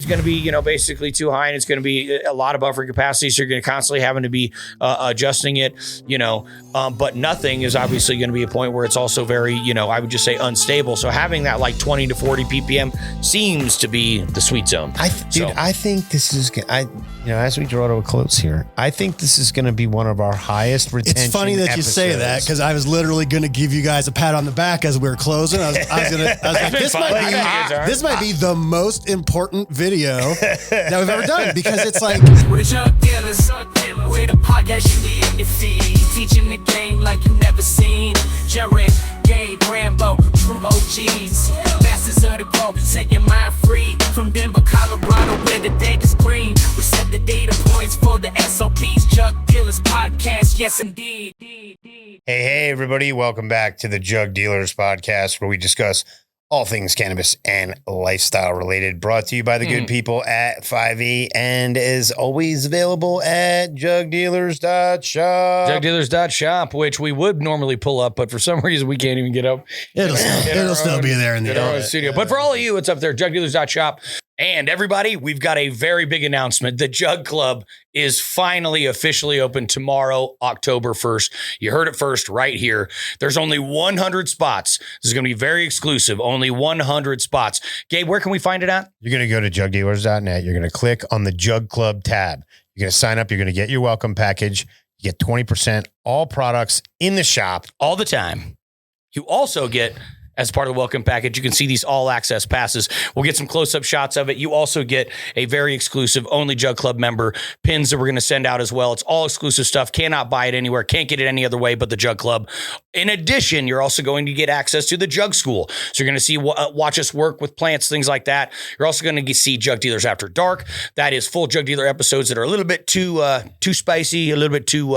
going to be, basically too high, and it's going to be a lot of buffering capacity. So you're going to constantly having to be adjusting it, but nothing is obviously going to be a point where it's also very, I would just say unstable. So having that like 20 to 40 ppm seems to be the sweet zone. I think this is, as we draw to a close here, I think this is going to be one of our highest retention. It's funny that you say that, because I was literally going to give you guys a pat on the back as we were closing. I was like, this might be the most important video that we've ever done, because it's like, we're Jug Dealers, we're the podcast you need in your feed, teaching the game like you never seen. Jerin, Gabe, GRAMBO, true OGs, masters of the globe, set your mind free. From Denver, Colorado, where the dead is green, we set the data points for the SOPs. Jug Dealers Podcast, yes indeed. Hey, everybody. Welcome back to the Jug Dealers Podcast, where we discuss all things cannabis and lifestyle related, brought to you by the good people at 5E, and is always available at jugdealers.shop. Jugdealers.shop, which we would normally pull up, but for some reason we can't even get up. It'll still be there in the studio. But for all of you, it's up there, jugdealers.shop. And everybody, we've got a very big announcement. The Jug Club is finally officially open tomorrow, October 1st. You heard it first right here. There's only 100 spots. This is going to be very exclusive. Only 100 spots. Gabe, where can we find it at? You're going to go to jugdealers.net. You're going to click on the Jug Club tab. You're going to sign up. You're going to get your welcome package. You get 20% all products in the shop all the time. You also get, as part of the welcome package, you can see these all access passes. We'll get some close-up shots of it. You also get a very exclusive only Jug Club member pins that we're going to send out as well. It's all exclusive stuff. Cannot buy it anywhere. Can't get it any other way but the Jug Club. In addition, you're also going to get access to the Jug School. So you're going to see watch us work with plants, things like that. You're also going to see Jug Dealers After Dark. That is full Jug Dealer episodes that are a little bit too spicy, a little bit too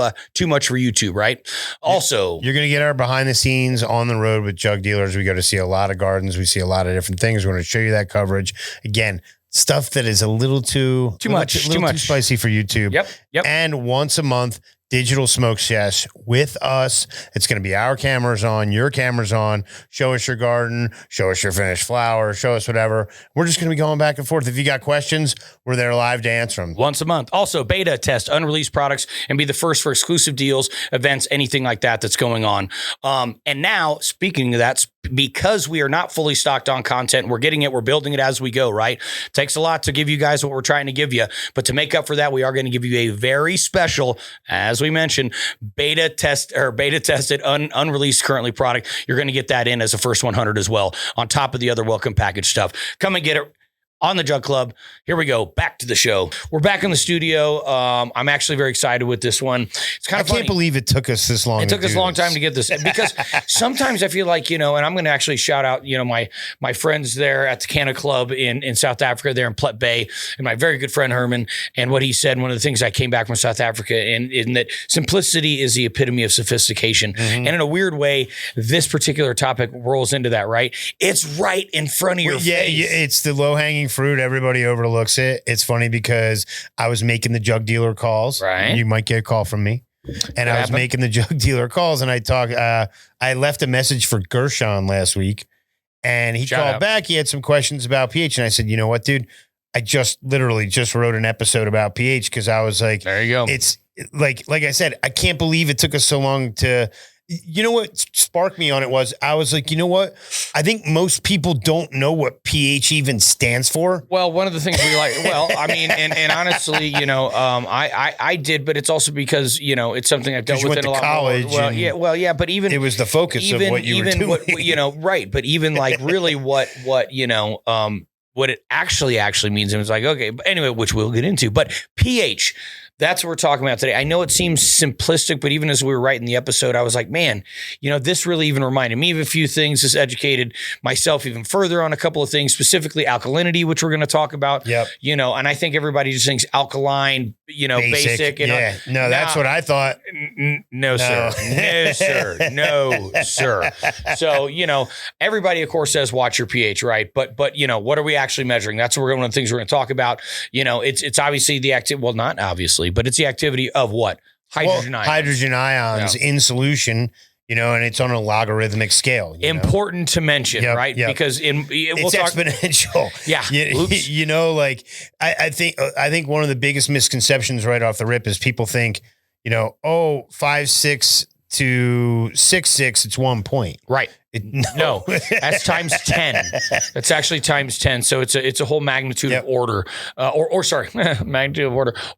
much for YouTube, right? Also, you're going to get our behind the scenes on the road with Jug Dealers. We go to see a lot of gardens. We see a lot of different things. We're going to show you that coverage. Again, stuff that is a little too spicy for YouTube. Yep. And once a month, digital smoke sesh with us. It's going to be our cameras on, your cameras on. Show us your garden, show us your finished flower, show us whatever. We're just going to be going back and forth. If you got questions, we're there live to answer them. Once a month. Also, beta test unreleased products and be the first for exclusive deals, events, anything like that that's going on. And now, speaking of that, because we are not fully stocked on content, we're getting it, we're building it as we go, right? Takes a lot to give you guys what we're trying to give you. But to make up for that, we are going to give you a very special, as we mentioned, beta tested unreleased currently product. You're going to get that in as a first 100 as well, on top of the other welcome package stuff. Come and get it on the Jug Club. Here we go. Back to the show. We're back in the studio. I'm actually very excited with this one. It's kind of funny. I can't believe it took us this long. It took us a long time to get this, because sometimes I feel like, and I'm going to actually shout out, my friends there at the Canna Club in South Africa, there in Plet Bay, and my very good friend Herman, and what he said. One of the things I came back from South Africa, and in that simplicity is the epitome of sophistication. And in a weird way, this particular topic rolls into that, right? It's right in front of your face. Yeah, it's the low-hanging fruit. Everybody overlooks it. It's funny because I was making the Jug Dealer calls. Right. You might get a call from me. And I was making the Jug Dealer calls, and I left a message for Gershon last week, and he called back. He had some questions about pH, and I said, you know what, dude? I literally just wrote an episode about pH, because I was like, there you go. It's like I said, I can't believe it took us so long to. You know what sparked me on it was, I was like, you know what? I think most people don't know what pH even stands for. Well, one of the things we like, and honestly, I did, but it's also because, it's something I've dealt with in a lot of college. But even it was the focus of what you were doing. Right. But even like really what it actually means. And it's like, okay, but anyway, which we'll get into, but pH, that's what we're talking about today. I know it seems simplistic, but even as we were writing the episode, I was like, man, this really even reminded me of a few things. This educated myself even further on a couple of things, specifically alkalinity, which we're going to talk about. Yep. And I think everybody just thinks alkaline, basic. No, that's what I thought. No, sir. No, sir. So, everybody, of course, says watch your pH, right? But what are we actually measuring? That's one of the things we're going to talk about. It's obviously the activity. Well, not obviously, but it's the activity of what? Hydrogen ions. Hydrogen ions in solution and it's on a logarithmic scale. Important to mention, right? Yep. Because it's exponential. Yeah. I think one of the biggest misconceptions right off the rip is people think, 5.6 to 6.6, it's 1 point. Right. No, that's times 10. That's actually times 10. So it's a whole magnitude of order, magnitude of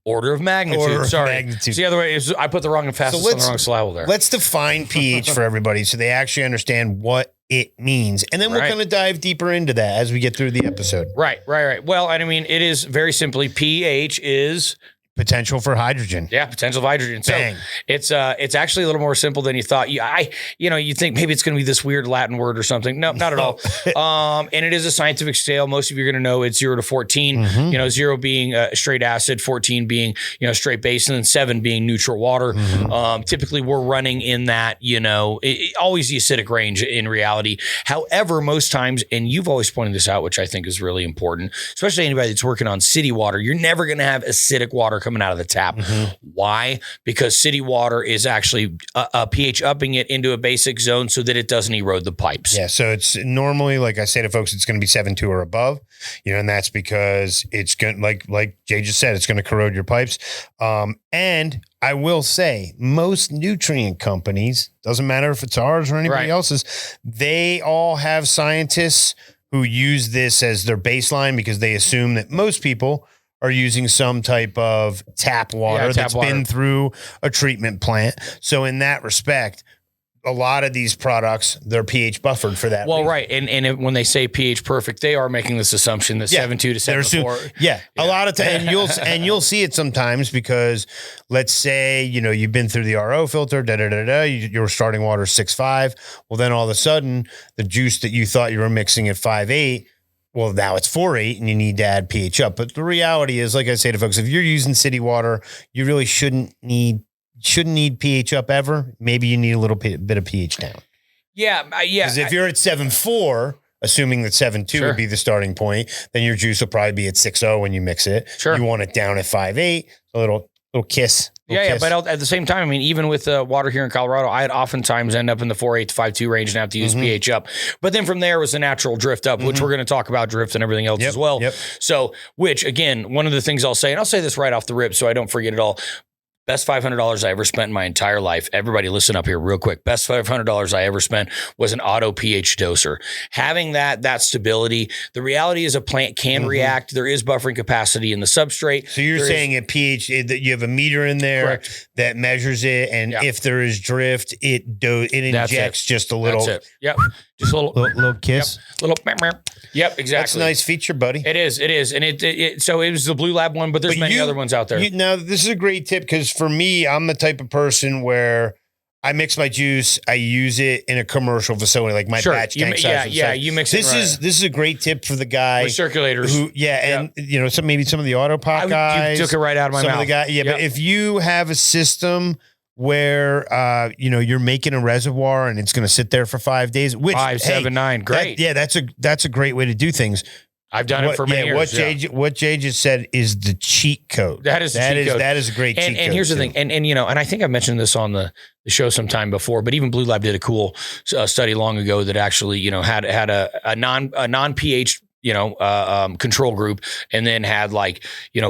order of magnitude. Magnitude. It's the other way. I put the wrong emphasis on the wrong syllable there. Let's define pH for everybody so they actually understand what it means. And then we'll kind of dive deeper into that as we get through the episode. Right. Well, and I mean, it is very simply pH is potential for hydrogen. Yeah, potential of hydrogen. Bang. So it's actually a little more simple than you thought. You think maybe it's going to be this weird Latin word or something. No, not at all. And it is a scientific scale. Most of you are going to know it's 0 to 14. 0 being straight acid, 14 being straight base, and then 7 being neutral water. Typically, we're running in that always the acidic range in reality. However, most times, and you've always pointed this out, which I think is really important, especially anybody that's working on city water, you're never going to have acidic water coming out of the tap. Why? Because city water is actually a pH upping it into a basic zone so that it doesn't erode the pipes. Yeah. So it's normally, like I say to folks, it's going to be 7.2 or above, and that's because it's going like Jay just said, it's going to corrode your pipes. And I will say most nutrient companies, doesn't matter if it's ours or anybody else's, they all have scientists who use this as their baseline because they assume that most people are using some type of tap water that's been through a treatment plant. So in that respect, a lot of these products, they're pH buffered for that. Well, reason. right. And when they say pH perfect, they are making this assumption that 7.2 to 7.4. A lot of times, and you'll see it sometimes because let's say, you've been through the RO filter, your starting water 6.5. Well, then all of a sudden the juice that you thought you were mixing at 5.8, well, now it's 4.8 and you need to add pH up. But the reality is, like I say to folks, if you're using city water, you really shouldn't need pH up ever. Maybe you need a little bit of pH down. Yeah. Because if you're at 7.4, assuming that 7.2 would be the starting point, then your juice will probably be at 6.0 when you mix it. Sure. You want it down at 5.8, a little kiss. But at the same time, I mean, even with water here in Colorado, I'd oftentimes end up in the 4.8 to 5.2 range and have to use pH up. But then from there was a natural drift up, which we're going to talk about drift and everything else as well. So, which again, one of the things I'll say, and I'll say this right off the rip so I don't forget it all. Best $500 I ever spent in my entire life. Everybody listen up here real quick. Best $500 I ever spent was an auto pH doser. Having that stability, the reality is a plant can react. There is buffering capacity in the substrate. So you're saying at pH that you have a meter in there that measures it. And if there is drift, it injects just a little. That's it. Yep. Just a little kiss. Yep. Yep, exactly. That's a nice feature, buddy. It is. And so it was the Blue Lab one, but there's many other ones out there. Now, this is a great tip because for me, I'm the type of person where I mix my juice. I use it in a commercial facility, like my batch tank size. You mix it. This is a great tip for the guy. Recirculators. Maybe some of the Autopop guys. You took it right out of my mouth. Some of the guys, but if you have a system where you're making a reservoir and it's going to sit there for 5 days, which 5, 7, 9, great. That's a great way to do things. I've done it for many years. What Jay just said is the cheat code. That is a great cheat code. And here's the thing, and I think I mentioned this on the show sometime before, but even Blue Lab did a cool study long ago that actually had a non pH control group, and then had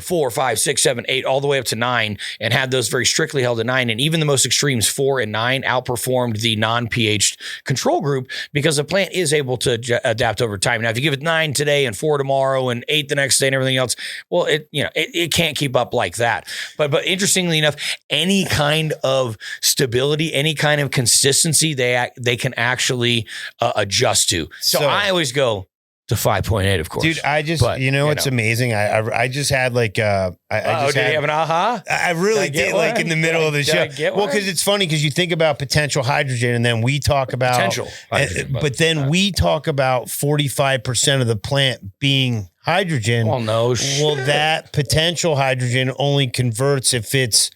4, 5, 6, 7, 8, all the way up to 9, and had those very strictly held at 9. And even the most extremes 4 and 9 outperformed the non-pH control group because the plant is able to adapt over time. Now, if you give it 9 today and 4 tomorrow and 8 the next day and everything else, well, it can't keep up like that. But interestingly enough, any kind of stability, any kind of consistency, they can actually adjust to. So I always go to 5.8, of course. Dude, it's amazing. I just had did you have an aha? I really did, in the middle of the show. Well, because it's funny because you think about potential hydrogen, and then we talk about potential hydrogen, but then we talk about 45% of the plant being hydrogen. Oh no! Well, that potential hydrogen only converts if it's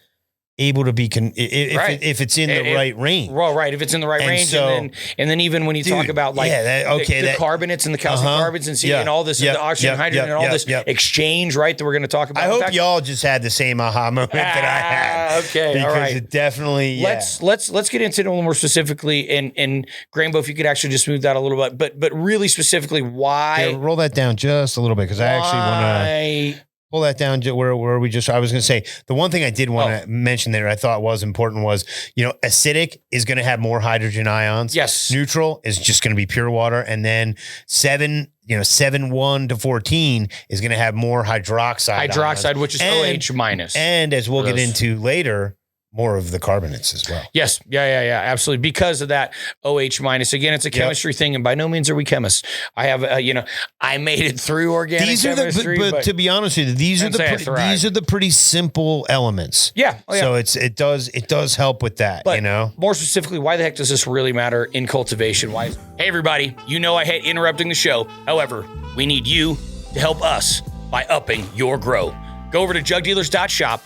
able to be if it's in the right range. Well, right. If it's in the right range. And then even when you talk about like the carbonates and the calcium carbonates and all this, the oxygen, hydrogen, and all this exchange, right, that we're going to talk about. I hope y'all just had the same aha moment that I had. Okay. Because all right. it definitely, Let's get into it a little more specifically. And GRAMBO, if you could actually just move that a little bit, but really specifically why. Roll that down just a little bit, because I actually want to pull that down to where I was going to say, the one thing I did want to mention there I thought was important was, acidic is going to have more hydrogen ions. Yes. Neutral is just going to be pure water. And then 7.1 to 14 is going to have more hydroxide ions, which is OH minus. And as we'll get into later, more of the carbonates as well. Yes. Yeah. Absolutely. Because of that OH minus. Again, it's a chemistry thing. And by no means are we chemists. I have, I made it through organic chemistry. But to be honest with you, these are the pretty simple elements. Yeah. So it does help with that, but more specifically, why the heck does this really matter in cultivation? Why? Hey, everybody, I hate interrupting the show. However, we need you to help us by upping your grow. Go over to jugdealers.shop.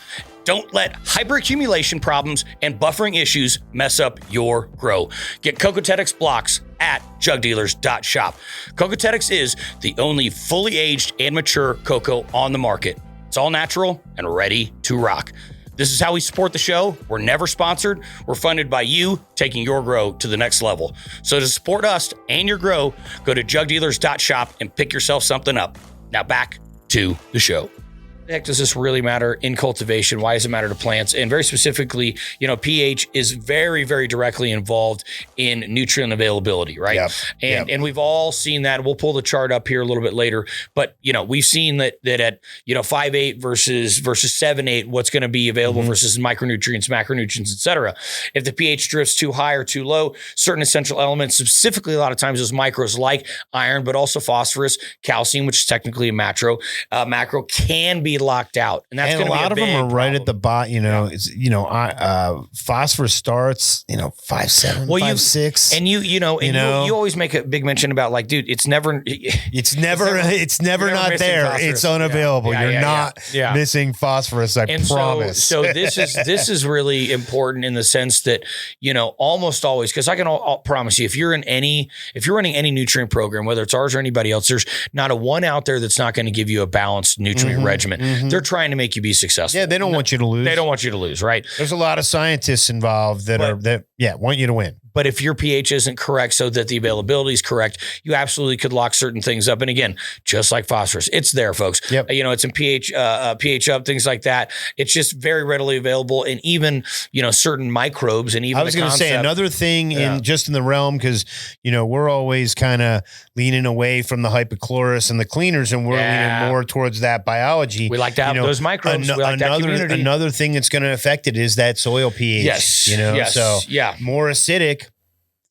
Don't let hyperaccumulation problems and buffering issues mess up your grow. Get Scietetics blocks at jugdealers.shop. Scietetics is the only fully aged and mature cocoa on the market. It's all natural and ready to rock. This is how we support the show. We're never sponsored. We're funded by you taking your grow to the next level. So to support us and your grow, go to jugdealers.shop and pick yourself something up. Now back to the show. The heck does this really matter in cultivation? Why does it matter to plants? And very specifically, pH is very, very directly involved in nutrient availability, right? Yep. And we've all seen that. We'll pull the chart up here a little bit later, but we've seen that at 5.8 versus 7.8, what's going to be available versus micronutrients, macronutrients, et cetera. If the pH drifts too high or too low, certain essential elements, specifically a lot of times those micros like iron, but also phosphorus, calcium, which is technically a macro can be locked out, and that's going to be a lot of them are problem. Right at the bottom. Phosphorus starts 5.7, 5.6, and you always make a big mention about like, dude, it's never not there. Phosphorus. It's unavailable. You're not missing phosphorus. I promise. So this is really important in the sense that almost always, because I can I'll promise you, if you're running any nutrient program, whether it's ours or anybody else, there's not a one out there that's not going to give you a balanced nutrient regimen. They're trying to make you be successful. Yeah, they don't want you to lose. They don't want you to lose, right? There's a lot of scientists involved that want you to win. But if your pH isn't correct so that the availability is correct, you absolutely could lock certain things up. And again, just like phosphorus, it's there, folks. Yep. It's in pH up, things like that. It's just very readily available. And even, certain microbes and even I was going to say another thing in the realm, because, we're always kind of leaning away from the hypochlorous and the cleaners, and we're leaning more towards that biology. We like to have those microbes. We like that community. Another thing that's going to affect it is that soil pH. Yes. So more acidic.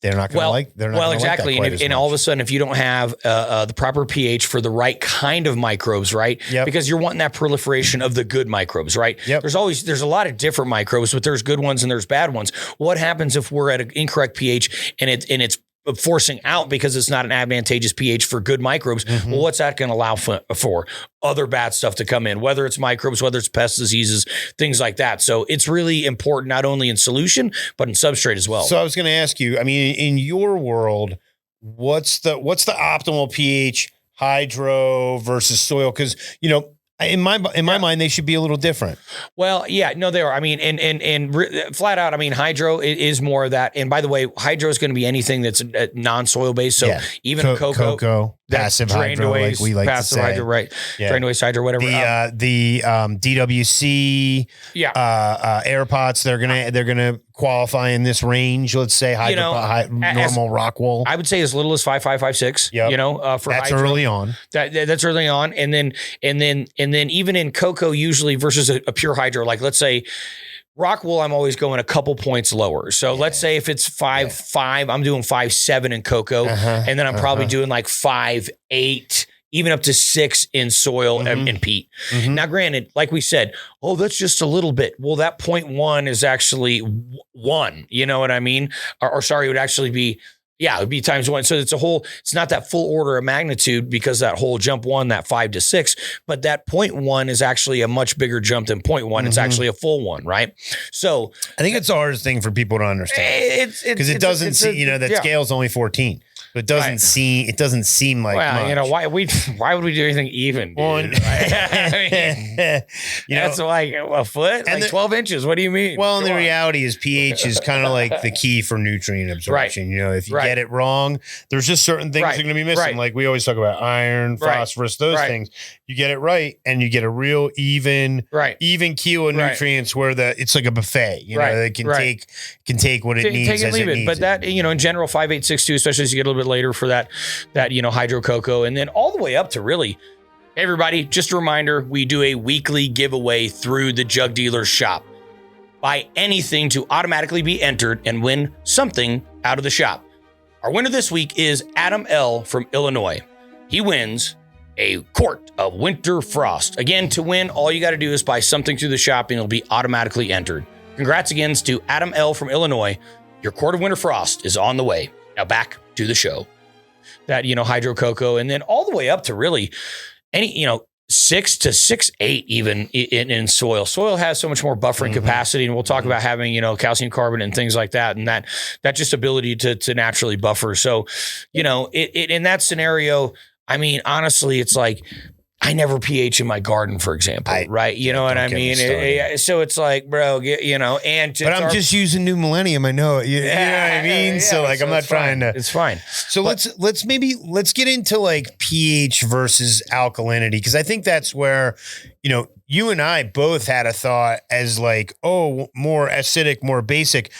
They're not going to like. They're not. Well, exactly. Like and all of a sudden, if you don't have the proper pH for the right kind of microbes, right? Yep. Because you're wanting that proliferation of the good microbes, right? Yep. There's a lot of different microbes, but there's good ones and there's bad ones. What happens if we're at an incorrect pH and it's forcing out because it's not an advantageous pH for good microbes? Well, what's that going to allow for? Other bad stuff to come in, whether it's microbes, whether it's pest diseases, things like that. So it's really important, not only in solution, but in substrate as well. So I was going to ask you, in your world, what's the optimal pH hydro versus soil? Because, in my mind, they should be a little different. Well, yeah, no, they are. And flat out, hydro is more of that. And by the way, hydro is going to be anything that's non-soil based. So even cocoa, passive hydro, away, like we like to say. Hydro, right? Yeah. Drained away hydro, whatever. The DWC, air pots, they're gonna qualify in this range. Let's say normal rock wool. I would say as little as 5.5, 5.6. Yep. For that's hydro. early on. That's early on, and then even in cocoa, usually versus a pure hydro, like let's say. Rock wool, I'm always going a couple points lower. So let's say if it's 5.5, I'm doing 5.7 in cocoa, and then I'm probably doing like 5.8, even up to 6 in soil and peat. Now, granted, like we said, that's just a little bit. Well, that 0.1 is actually 1. You know what I mean? Or sorry, it would actually be Yeah, it would be times 1. So it's not that full order of magnitude because that whole jump 1, that 5 to 6, but that 0.1 is actually a much bigger jump than 0.1. It's actually a full one, right? So I think it's the hardest thing for people to understand because it doesn't see, that scale is only 14. But it doesn't seem like much. Why would we do anything even? Dude? That's like a foot, like 12 inches. What do you mean? Well, and the reality is pH is kind of like the key for nutrient absorption. If you get it wrong, there's just certain things you're going to be missing. Like we always talk about iron, phosphorus, those things. You get it right, and you get a real even keel of nutrients where it's like a buffet. It can take what it needs. Take it, leave it. But that in general, 5862, especially as you get a little bit later for that hydro cocoa, and then all the way up to really everybody. Just a reminder, we do a weekly giveaway through the Jug Dealers shop. Buy anything to automatically be entered and win something out of the shop. Our winner this week is Adam L. from Illinois. He wins a quart of Winter Frost. Again, to win, all you got to do is buy something through the shop and it'll be automatically entered. Congrats again to Adam L. from Illinois. Your quart of Winter Frost is on the way. Now back to the show. That, hydro cocoa, and then all the way up to really any, 6 to 6.8 even in soil. Soil has so much more buffering capacity, and we'll talk about having, calcium carbonate and things like that, and that just ability to naturally buffer. So, it in that scenario, I mean, honestly, it's like I never pH in my garden, for example, right? You know what I mean? So it's like, bro, and but I'm just using New Millennium. I know, you know what I mean? So like, I'm not trying to. It's fine. So let's get into like pH versus alkalinity, because I think that's where, you and I both had a thought as like, oh, more acidic, more basic.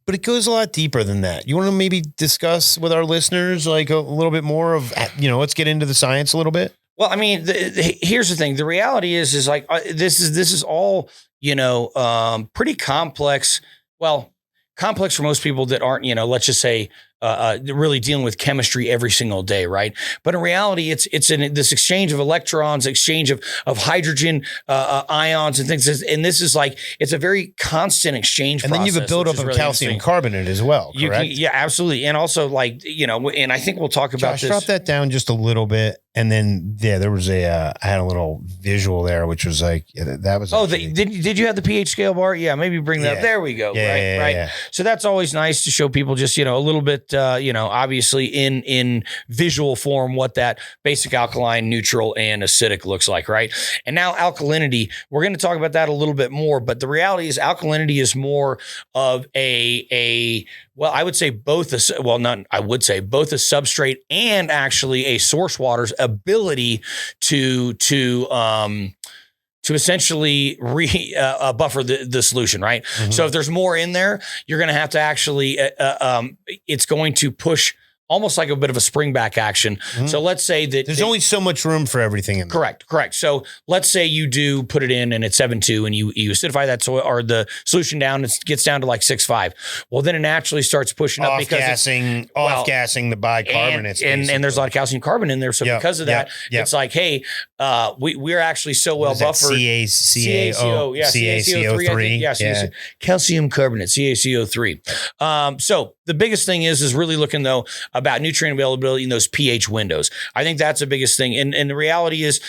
But it goes a lot deeper than that. You want to maybe discuss with our listeners like a little bit more of, let's get into the science a little bit. Well, I mean, here's the thing. The reality is like this is all pretty complex. Well, complex for most people that aren't let's just say really dealing with chemistry every single day, right? But in reality, it's this exchange of electrons, exchange of hydrogen ions and things. And this is like, it's a very constant exchange process. And then you have a buildup of really calcium carbonate as well, correct? Yeah, absolutely. And also like, and I think we'll talk about Josh, this. Drop that down just a little bit. And then, there was I had a little visual there, which was like, that was. Did you have the pH scale bar? Yeah, maybe bring that up. There we go. Right. Yeah. So that's always nice to show people just, a little bit, obviously in visual form, what that basic alkaline, neutral, and acidic looks like, right? And now alkalinity, we're going to talk about that a little bit more, but the reality is alkalinity is more of I would say both a substrate and actually a source water's ability to essentially buffer the solution, right? Mm-hmm. So if there's more in there, you're going to have to actually, it's going to push almost like a bit of a spring back action. Mm-hmm. So let's say that there's only so much room for everything in there. Correct. So let's say you do put it in and it's 7.2 and you acidify that soil or the solution down, it gets down to like 6.5. Well, then it naturally starts pushing up because off-gassing the bicarbonates. And there's a lot of calcium carbonate in there. So because of that, it's like, hey, we're actually so well buffered. CaCO3. Calcium carbonate, CaCO3. So the biggest thing is really looking though about nutrient availability in those pH windows. I think that's the biggest thing. And the reality is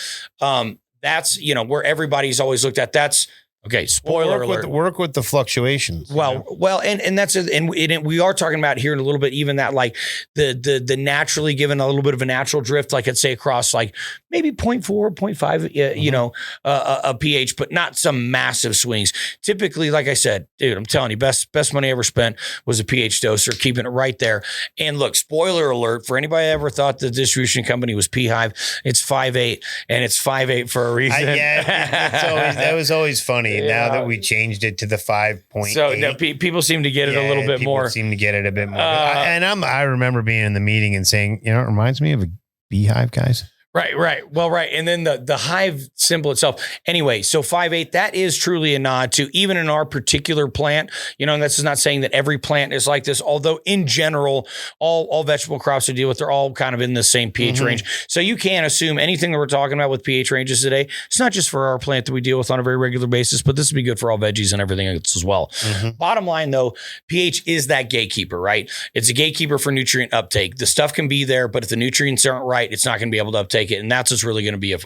that's, where everybody's always looked at. That's okay. Spoiler alert. Work with the fluctuations. Well, and that's and we are talking about here in a little bit, even that like the naturally given a little bit of a natural drift, like let's say across like maybe 0.4, 0.5, a pH, but not some massive swings. Typically, like I said, dude, I'm telling you, best money I ever spent was a pH doser, keeping it right there. And look, spoiler alert for anybody that ever thought the distribution company was P-Hive, it's 5.8, and it's 5.8 for a reason. That was always funny. Now that we changed it to the 5.8. So people seem to get it a little bit more. People seem to get it a bit more. I remember being in the meeting and saying, it reminds me of a beehive, guys. Right. Well, right. And then the hive symbol itself. Anyway, so 5/8, that is truly a nod to, even in our particular plant, and this is not saying that every plant is like this, although in general, all vegetable crops we deal with, they're all kind of in the same pH range. So you can't assume anything that we're talking about with pH ranges today. It's not just for our plant that we deal with on a very regular basis, but this would be good for all veggies and everything else as well. Bottom line though, pH is that gatekeeper, right? It's a gatekeeper for nutrient uptake. The stuff can be there, but if the nutrients aren't right, it's not going to be able to uptake it, and that's what's really going to be a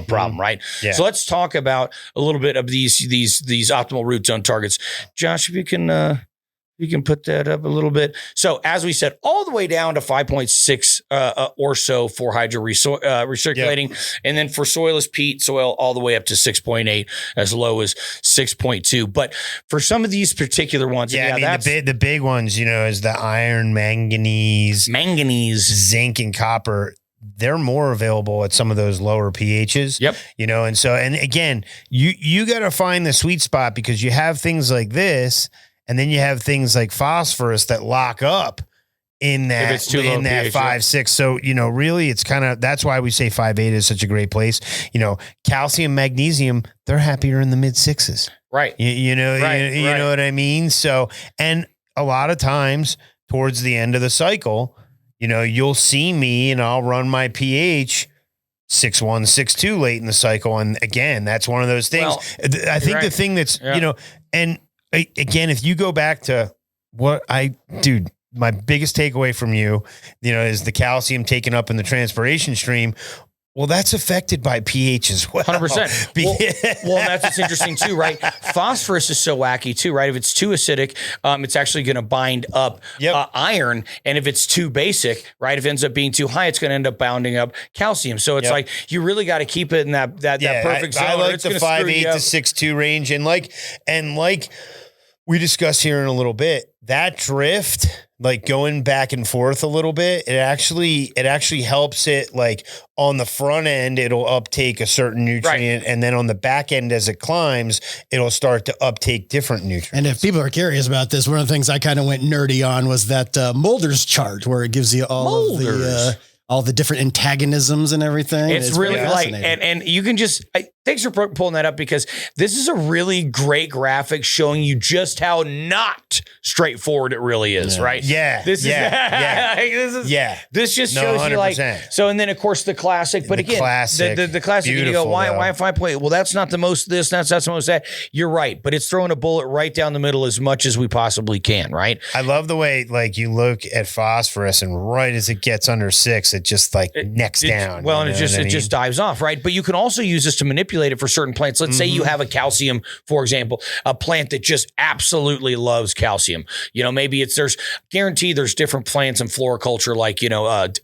problem, right? Yeah. So let's talk about a little bit of these optimal root zone targets. Josh, if you can put that up a little bit. So as we said, all the way down to 5.6 or so for hydro recirculating, and then for soilless peat soil all the way up to 6.8, as low as 6.2. But for some of these particular ones, the big ones, is the iron, manganese, zinc, and copper. They're more available at some of those lower pHs. Yep. And again, you got to find the sweet spot, because you have things like this, and then you have things like phosphorus that lock up in that 5.6. So, really it's kind of, that's why we say 5.8 is such a great place. Calcium, magnesium, they're happier in the mid 6s. Right. You know what I mean? So, and a lot of times towards the end of the cycle, you'll see me and I'll run my pH 6.1, 6.2 late in the cycle. And again, that's one of those things. Well, I think the thing that's, and again, if you go back to my biggest takeaway from you, is the calcium taken up in the transpiration stream. Well, that's affected by pH as well. 100%. Well, that's what's interesting too, right? Phosphorus is so wacky too, right? If it's too acidic, it's actually going to bind up iron. And if it's too basic, right? If it ends up being too high, it's going to end up bounding up calcium. So it's like, you really got to keep it in that perfect zone. I like the 5.8 to 6.2 range. And like we discussed here in a little bit, that drift, like going back and forth a little bit, it actually helps it, like on the front end, it'll uptake a certain nutrient. Right. And then on the back end, as it climbs, it'll start to uptake different nutrients. And if people are curious about this, one of the things I kind of went nerdy on was that Mulder's chart, where it gives you all the different antagonisms and everything. It's really and you can just, thanks for pulling that up, because this is a really great graphic showing you just how not straightforward it really is, right? Yeah. This just shows you 100%. So, and then of course the classic, but the classic, you go, why 5.8? Well, that's not the most of this, that's the most that. You're right, but it's throwing a bullet right down the middle as much as we possibly can, right? I love the way, you look at phosphorus, and right as it gets under 6, it just necks down. Well, and it just dives off, right? But you can also use this to manipulate it for certain plants. Let's say you have a calcium, for example, a plant that just absolutely loves calcium. Maybe there's different plants in floriculture, like,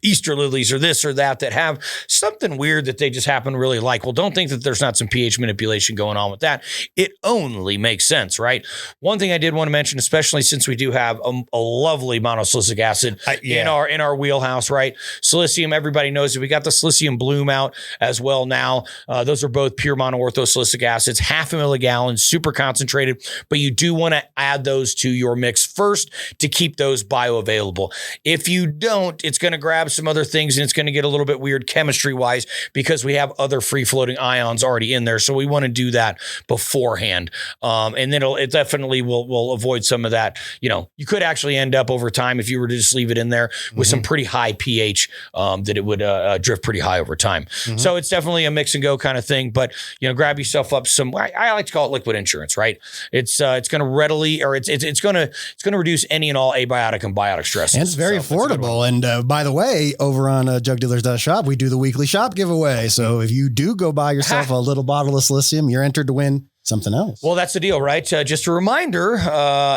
Easter lilies or this or that have something weird that they just happen to really like. Well, don't think that there's not some pH manipulation going on with that. It only makes sense, right? One thing I did want to mention, especially since we do have a lovely monosilicic acid in our wheelhouse, right? Slicium, everybody knows that we got the Slicium Bloom out as well now. Those are both pure monoorthosilicic acids, 0.5 milligallon, super concentrated, but you do want to add those to your mix first to keep those bioavailable. If you don't, it's going to grab some other things and it's going to get a little bit weird chemistry wise, because we have other free floating ions already in there. So we want to do that beforehand. And then it definitely will avoid some of that. You could actually end up over time, if you were to just leave it in there, with some pretty high pH, that it would drift pretty high over time. So it's definitely a mix and go kind of thing, but grab yourself up some, I like to call it liquid insurance, right? It's going to readily, or it's going to reduce any and all abiotic and biotic stress. And it's very affordable. And by the way, over on jugdealers.shop, we do the weekly shop giveaway. So if you do go buy yourself a little bottle of Slicium, you're entered to win something else. Well, that's the deal, right? Just a reminder,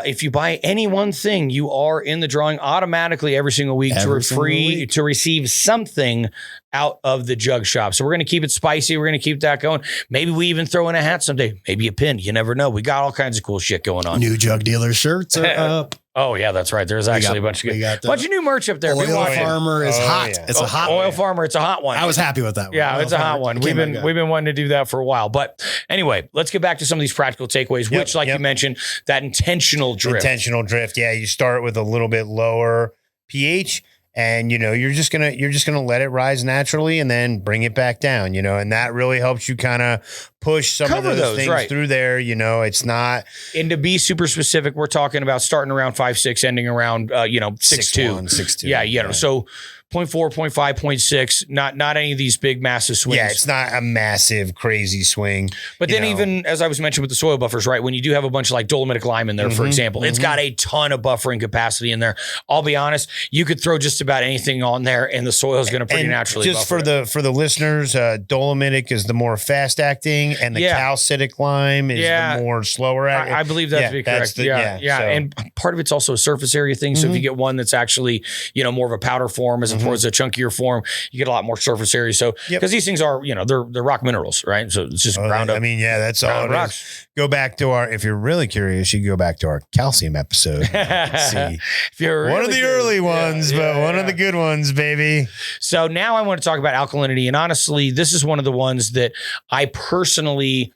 if you buy any one thing, you are in the drawing automatically every single week to receive something out of the Jug Shop. So we're going to keep it spicy. We're going to keep that going. Maybe we even throw in a hat someday, maybe a pin. You never know. We got all kinds of cool shit going on. New Jug Dealer shirts are up. Oh yeah, that's right. There's actually a bunch of new merch up there. Oil Farmer is hot. Yeah. It's a hot Oil Farmer. It's a hot one. I was happy with that one. Yeah, it's a hot one. We've been wanting to do that for a while. But anyway, let's get back to some of these practical takeaways, which, like you mentioned, that intentional drift. Yeah, you start with a little bit lower pH, And, you're just going to let it rise naturally and then bring it back down, and that really helps you kind of push some of those things through there. It's not. And to be super specific, we're talking about starting around 5.6, ending around, 6.2. 6.2. Yeah. So 0.4, 0.5, 0.6, not any of these big massive swings. Yeah, it's not a massive crazy swing. But then even as I was mentioning with the soil buffers, right? When you do have a bunch of like dolomitic lime in there, for example, it's got a ton of buffering capacity in there. I'll be honest, you could throw just about anything on there and the soil is going to pretty naturally just buffer for the listeners, dolomitic is the more fast acting and the calcitic lime is the more slower acting. I believe that to be correct. So. And part of it's also a surface area thing. So if you get one that's actually, more of a powder form as towards a chunkier form, you get a lot more surface area. So, because these things are, they're rock minerals, right? So it's just ground up. I mean, that's all it rocks. is. Go back to if you're really curious, you go back to our calcium episode. See, if you're really one of the early ones, but one of the good ones, baby. So now I want to talk about alkalinity. And honestly, this is one of the ones that I personally,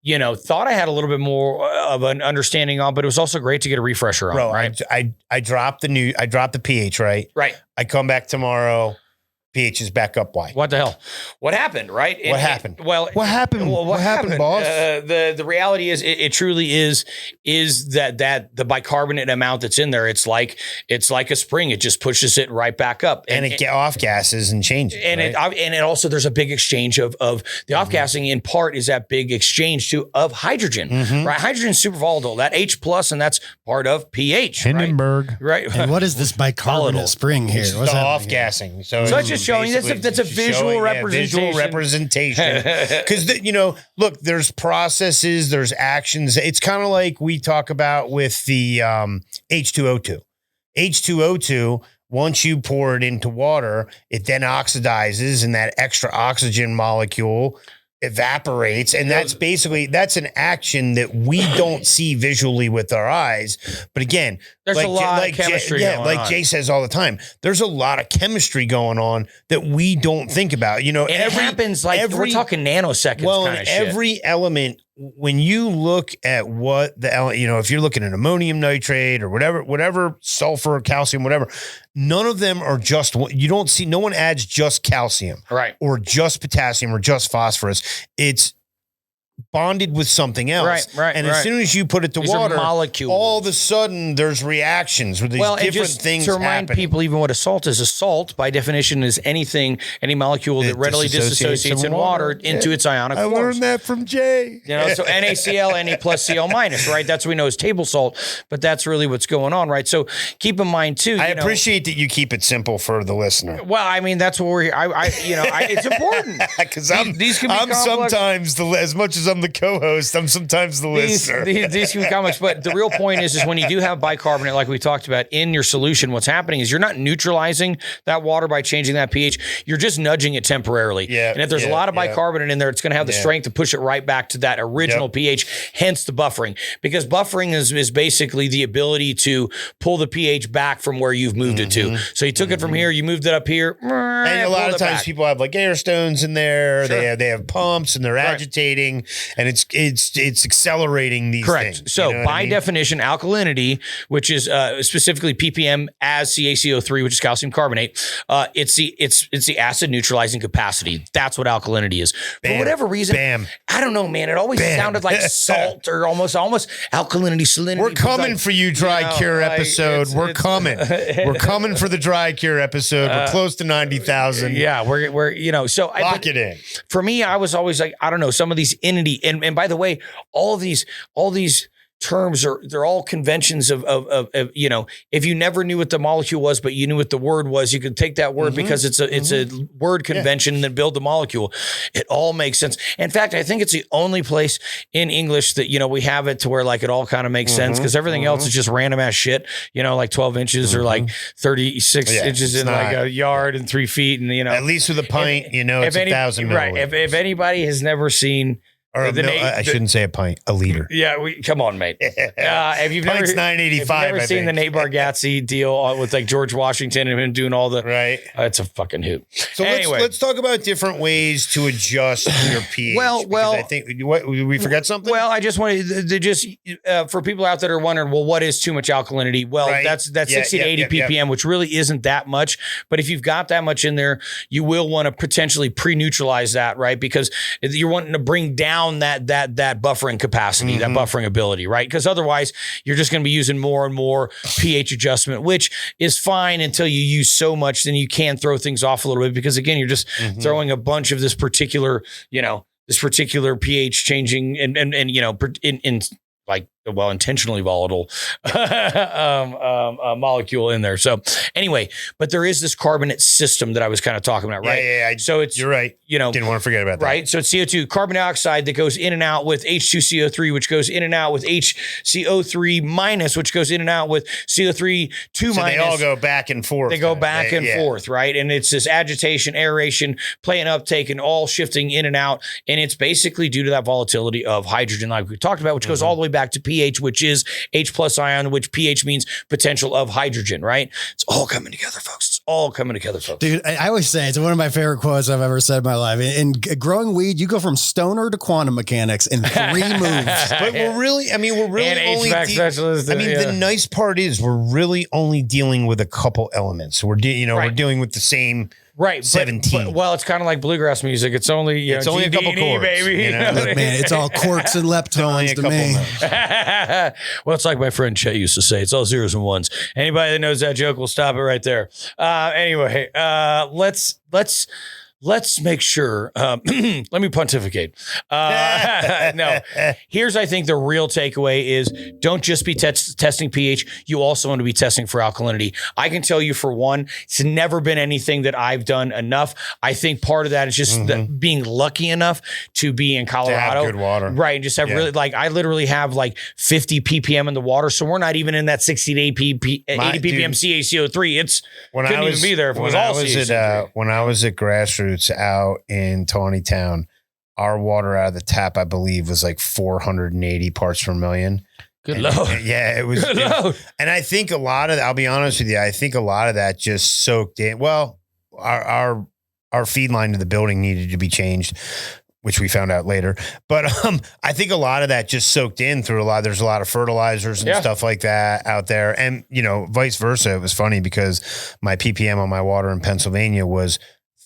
thought I had a little bit more of an understanding on, but it was also great to get a refresher on. Bro, right? I dropped the pH, right? Right. I come back tomorrow. pH is back up. Why? What the hell? What happened? Right? What happened? Well, what happened? What happened, boss? The reality is, it truly is that the bicarbonate amount that's in there, it's like a spring. It just pushes it right back up, and it off gases and changes. And it also there's a big exchange of the off gassing. In part is that big exchange of hydrogen. Right? Hydrogen's super volatile. That H plus, and that's part of pH. Hindenburg. Right. And what is this bicarbonate spring here? What's the off gassing? So it's just showing that's a visual representation. Visual representation. Because look, there's processes, there's actions. It's kind of like we talk about with the H2O2. H2O2, once you pour it into water, it then oxidizes, and that extra oxygen molecule evaporates, and that's an action that we don't see visually with our eyes. But again, there's a lot of chemistry going on. Like Jay says all the time, there's a lot of chemistry going on that we don't think about. And it happens we're talking nanoseconds. Well, kind of every element, when you look at what if you're looking at ammonium nitrate or whatever, sulfur, calcium, whatever, none of them are just, you don't see, no one adds just calcium, right, or just potassium or just phosphorus. It's bonded with something else. Right. And as soon as you put it to water, molecules, all of a sudden there's reactions with these different things to remind happening. people, even what a salt by definition is any molecule that readily disassociates in water into its ionic forms. I learned that from Jay. So NaCl, Na plus Cl minus, right? That's what we know as table salt, but that's really what's going on, right? So keep in mind too. I appreciate that you keep it simple for the listener. Well, I mean, that's what we're here. It's important because these can be complex. Sometimes as much as I'm the co-host, I'm sometimes the listener. These can be complex, but the real point is when you do have bicarbonate, like we talked about, in your solution, what's happening is you're not neutralizing that water by changing that pH. You're just nudging it temporarily. Yeah, and if there's a lot of bicarbonate in there, it's going to have the strength to push it right back to that original pH, hence the buffering. Because buffering is basically the ability to pull the pH back from where you've moved it to. So you took it from here, you moved it up here. And a lot of times people have like air stones in there. Sure. They have pumps and they're agitating, and it's accelerating these Correct. things. So by definition, alkalinity, which is specifically ppm as CaCO3, which is calcium carbonate, it's the acid neutralizing capacity. That's what alkalinity is. For whatever reason, I don't know, man. It always sounded like salt or almost alkalinity, salinity. We're coming for you, dry cure episode. We're coming. We're coming for the dry cure episode. We're close to 90,000. Yeah, we're so lock it in. For me, I was always like, I don't know, some of these entity, and by the way, all these terms they're all conventions of if you never knew what the molecule was, but you knew what the word was, you could take that word because it's a word convention and then build the molecule. It all makes sense. In fact, I think it's the only place in English that, we have it to where like it all kind of makes sense, because everything else is just random ass shit, like 12 inches or like 36 inches in like a yard and 3 feet. And, at least with a pint, it's 1,000 milliliters. Right. If anybody has never seen Or I shouldn't say a pint, a liter. Yeah, come on, mate. If you've Pint's never, $9.85, seen the Nate Bargatze deal with like George Washington and him doing all the right, it's a fucking hoot. So anyway, let's talk about different ways to adjust your pH. Well, I think we forget something. Well, I just wanted to just for people out there that are wondering, well, what is too much alkalinity? Well, that's 60 to 80 ppm, which really isn't that much. But if you've got that much in there, you will want to potentially pre-neutralize that, right? Because you're wanting to bring down that buffering capacity, that buffering ability, right? Because otherwise you're just going to be using more and more pH adjustment, which is fine until you use so much, then you can throw things off a little bit because again, you're just throwing a bunch of this particular pH changing and in like, well, intentionally volatile molecule in there. So anyway, but there is this carbonate system that I was kind of talking about, right? Yeah. So you're right. Didn't want to forget about that. Right. So it's CO2, carbon dioxide that goes in and out with H2CO3, which goes in and out with HCO3 minus, which goes in and out with CO3 2 minus. They all go back and forth. They go back and forth, right? And it's this agitation, aeration, play and uptake, and all shifting in and out. And it's basically due to that volatility of hydrogen, like we talked about, which goes all the way back to pH, which is H plus ion, which pH means potential of hydrogen, right? It's all coming together, folks. It's all coming together, folks. Dude, I always say it's one of my favorite quotes I've ever said in my life. In growing weed, you go from stoner to quantum mechanics in 3 moves. But we're really only specialist. The nice part is we're really only dealing with a couple elements. We're dealing with the same. Right, 17. But it's kind of like bluegrass music. It's only it's only a couple chords, baby. Look, man, it's all quarks and leptons to me. Well, it's like my friend Chet used to say. It's all zeros and ones. Anybody that knows that joke will stop it right there. Anyway, let's make sure. Let me pontificate. No, here's, I think, the real takeaway is don't just be testing pH. You also want to be testing for alkalinity. I can tell you for one, it's never been anything that I've done enough. I think part of that is just being lucky enough to be in Colorado. To have good water. Right. And just have really, like, I literally have like 50 ppm in the water. So we're not even in that 60 to 80 ppm CaCO3. It couldn't even be there if it was all CaCO3. When I was at Grassroots out in Tawnytown, our water out of the tap, I believe, was like 480 parts per million. Good Lord. Yeah, it was. And I think a lot of that, I'll be honest with you, I think a lot of that just soaked in. Well, our feed line to the building needed to be changed, which we found out later. But I think a lot of that just soaked in through there's a lot of fertilizers and stuff like that out there. And, vice versa. It was funny because my ppm on my water in Pennsylvania was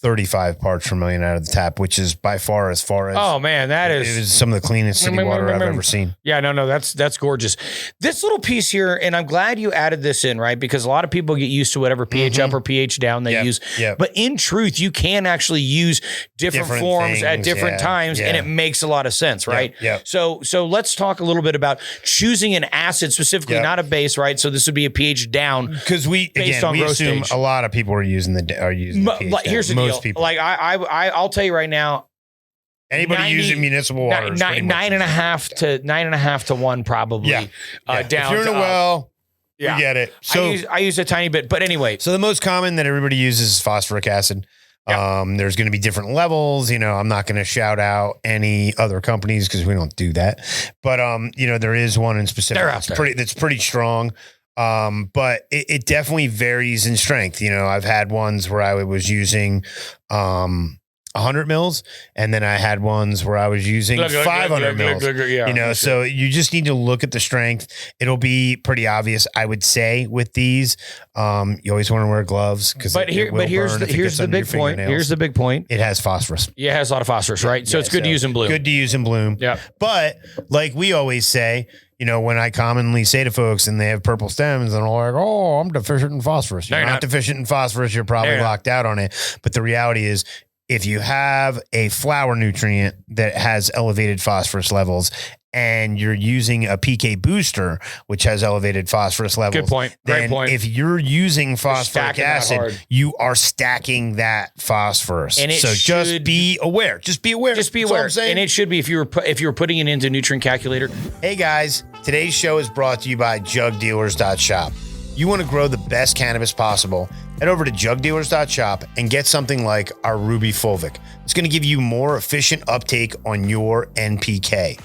35 parts per million out of the tap, which is by far as oh man, it was some of the cleanest city water I've ever seen. Yeah, no, that's gorgeous. This little piece here, and I'm glad you added this in, right? Because a lot of people get used to whatever pH up or pH down they use. But in truth, you can actually use different forms things, at different times, and it makes a lot of sense, right? So let's talk a little bit about choosing an acid specifically, not a base, right? So this would be a pH down, because we assume a lot of people are using the pH here's the deal. People. Like I'll tell you right now. Anybody using municipal water, 9.5 to 1 probably. Down. If you're in a well, you get it. So I use a tiny bit, but anyway. So the most common that everybody uses is phosphoric acid. There's going to be different levels. I'm not going to shout out any other companies because we don't do that. But there is one in specific. That's pretty strong. But it definitely varies in strength. I've had ones where I was using 100 mils, and then I had ones where I was using 500 mils. So you just need to look at the strength. It'll be pretty obvious, I would say, with these. You always want to wear gloves here's the big point. Here's the big point. It has phosphorus. Yeah, it has a lot of phosphorus, right? So it's good to use in bloom. Good to use in bloom. Yeah. But like we always say, when I commonly say to folks and they have purple stems and they're like, oh, I'm deficient in phosphorus. You're not deficient in phosphorus. You're probably locked out on it. But the reality is, if you have a flower nutrient that has elevated phosphorus levels and you're using a PK booster, which has elevated phosphorus levels. Good point. Great point. If you're using phosphoric acid, you are stacking that phosphorus. And just be aware. Just be aware. And it should be if you were putting it into nutrient calculator. Hey guys, today's show is brought to you by jugdealers.shop. You want to grow the best cannabis possible, Head over to jugdealers.shop and get something like our Ruby Fulvic. It's going to give you more efficient uptake on your NPK.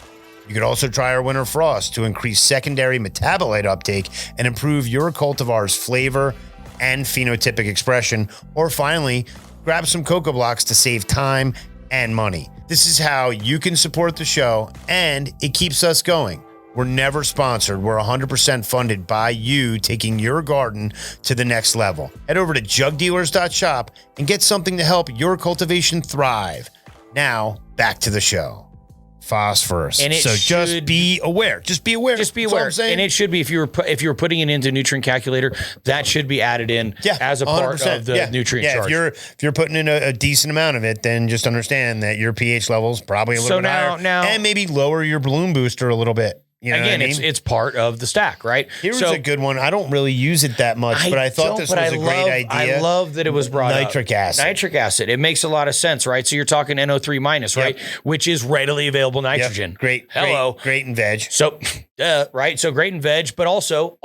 You could also try our Winter Frost to increase secondary metabolite uptake and improve your cultivar's flavor and phenotypic expression. Or finally, grab some cocoa blocks to save time and money. This is how you can support the show, and it keeps us going. We're never sponsored. We're 100% funded by you taking your garden to the next level. Head over to jugdealers.shop and get something to help your cultivation thrive. Now, back to the show. Phosphorus. And just be aware. Just be aware. Just be That's all aware. I'm saying. And it should be, if you're putting it into nutrient calculator, that should be added in as a part 100%. of the nutrient charge. If you're putting in a decent amount of it, then just understand that your pH level is probably a little bit higher. And maybe lower your bloom booster a little bit. You know Again, what I mean? it's part of the stack, right? Here's a good one. I don't really use it that much, but I thought this was a great idea. I love that it was brought Nitric acid. Nitric acid. It makes a lot of sense, right? So you're talking NO3 minus, right? Which is readily available nitrogen. Yep. Great. Hello. Great in veg. So, right? So great in veg, but also